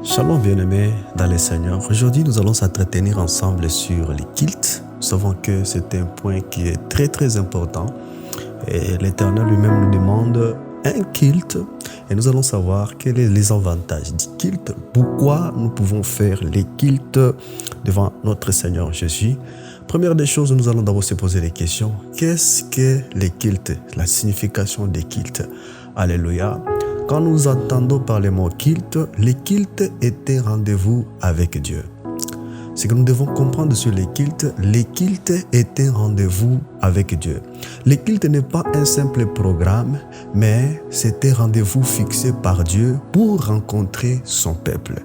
Shalom bien-aimés dans le Seigneur. Aujourd'hui, nous allons s'entretenir ensemble sur les cultes. Nous savons que c'est un point qui est très important. Et l'Éternel lui-même nous demande un culte. Et nous allons savoir quels sont les avantages du culte. Pourquoi nous pouvons faire les cultes devant notre Seigneur Jésus. Première des choses, nous allons d'abord se poser les questions. Qu'est-ce que les cultes? La signification des cultes. Alléluia. Quand nous entendons par le mot culte, les cultes étaient rendez-vous avec Dieu. Ce que nous devons comprendre sur les cultes étaient rendez-vous avec Dieu. Les cultes n'est pas un simple programme, mais c'était rendez-vous fixé par Dieu pour rencontrer son peuple.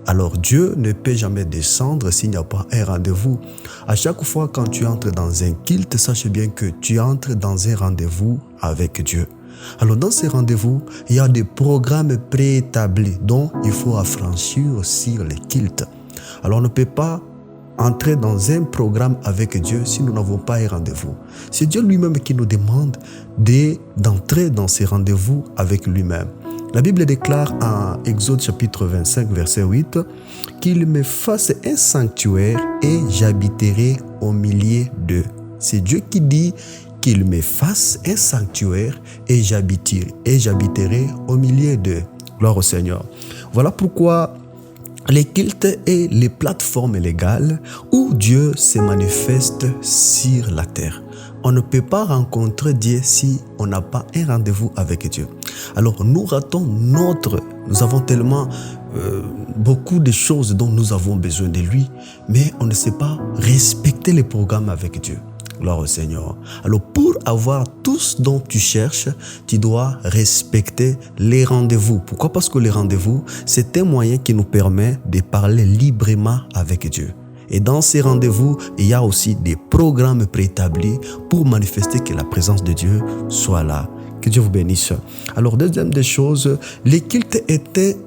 Alors Dieu ne peut jamais descendre s'il n'y a pas un rendez-vous. À chaque fois quand tu entres dans un culte, sache bien que tu entres dans un rendez-vous avec Dieu. Alors dans ces rendez-vous, il y a des programmes préétablis dont il faut affranchir sur les cultes. Alors on ne peut pas entrer dans un programme avec Dieu si nous n'avons pas un rendez-vous. C'est Dieu lui-même qui nous demande d'entrer dans ces rendez-vous avec lui-même. La Bible déclare en Exode chapitre 25 verset 8 qu'il me fasse un sanctuaire et j'habiterai au milieu d'eux. C'est Dieu qui dit qu'il me fasse un sanctuaire et j'habiterai au milieu d'eux. Gloire au Seigneur. Voilà pourquoi les cultes et les plateformes légales où Dieu se manifeste sur la terre. On ne peut pas rencontrer Dieu si on n'a pas un rendez-vous avec Dieu. Alors nous ratons nous avons tellement beaucoup de choses dont nous avons besoin de lui, mais on ne sait pas respecter les programmes avec Dieu. Gloire au Seigneur. Alors pour avoir tout ce dont tu cherches, tu dois respecter les rendez-vous. Pourquoi? Parce que les rendez-vous, c'est un moyen qui nous permet de parler librement avec Dieu. Et dans ces rendez-vous, il y a aussi des programmes préétablis pour manifester que la présence de Dieu soit là. Que Dieu vous bénisse. Alors deuxième des choses, les cultes étaient...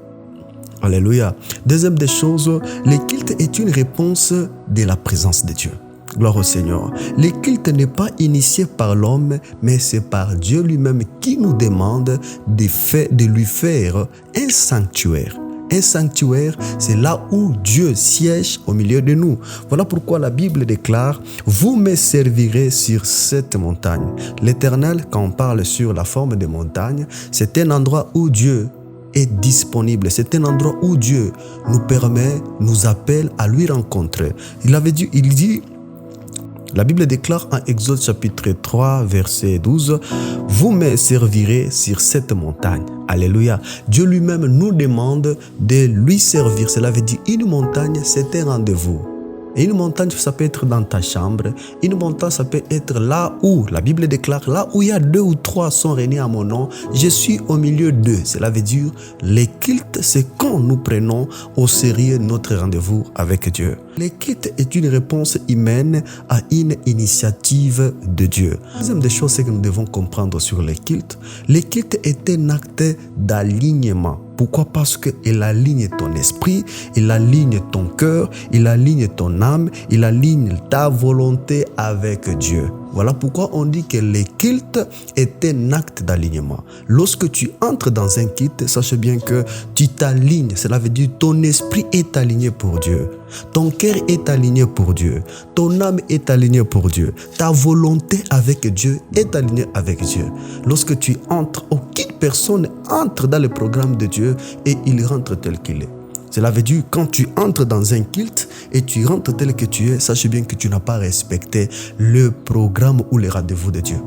Alléluia. Deuxième des choses, les cultes est une réponse de la présence de Dieu. Gloire au Seigneur. Le culte n'est pas initié par l'homme, mais c'est par Dieu lui-même qui nous demande de lui faire un sanctuaire. Un sanctuaire, c'est là où Dieu siège au milieu de nous. Voilà pourquoi la Bible déclare « Vous me servirez sur cette montagne ». L'Éternel, quand on parle sur la forme des montagnes, c'est un endroit où Dieu est disponible. C'est un endroit où Dieu nous appelle à lui rencontrer. Il dit, la Bible déclare en Exode chapitre 3 verset 12 « Vous me servirez sur cette montagne ». Alléluia. Dieu lui-même nous demande de lui servir. Cela veut dire une montagne, c'est un rendez-vous. Et une montagne, ça peut être dans ta chambre. Une montagne, ça peut être là où, la Bible déclare, là où il y a 2 ou 3 sont réunis à mon nom, je suis au milieu d'eux. Cela veut dire, les cultes, c'est quand nous prenons au sérieux notre rendez-vous avec Dieu. Les cultes est une réponse humaine à une initiative de Dieu. La deuxième des choses, c'est que nous devons comprendre sur les cultes. Les cultes est un acte d'alignement. Pourquoi? Parce qu'il aligne ton esprit, il aligne ton cœur, il aligne ton âme, il aligne ta volonté avec Dieu. Voilà pourquoi on dit que le culte est un acte d'alignement. Lorsque tu entres dans un culte, sache bien que tu t'alignes. Cela veut dire que ton esprit est aligné pour Dieu. Ton cœur est aligné pour Dieu. Ton âme est alignée pour Dieu. Ta volonté avec Dieu est alignée avec Dieu. Lorsque tu entres, aucune personne entre dans le programme de Dieu et il rentre tel qu'il est. Cela veut dire quand tu entres dans un culte et tu rentres tel que tu es, sache bien que tu n'as pas respecté le programme ou les rendez-vous de Dieu.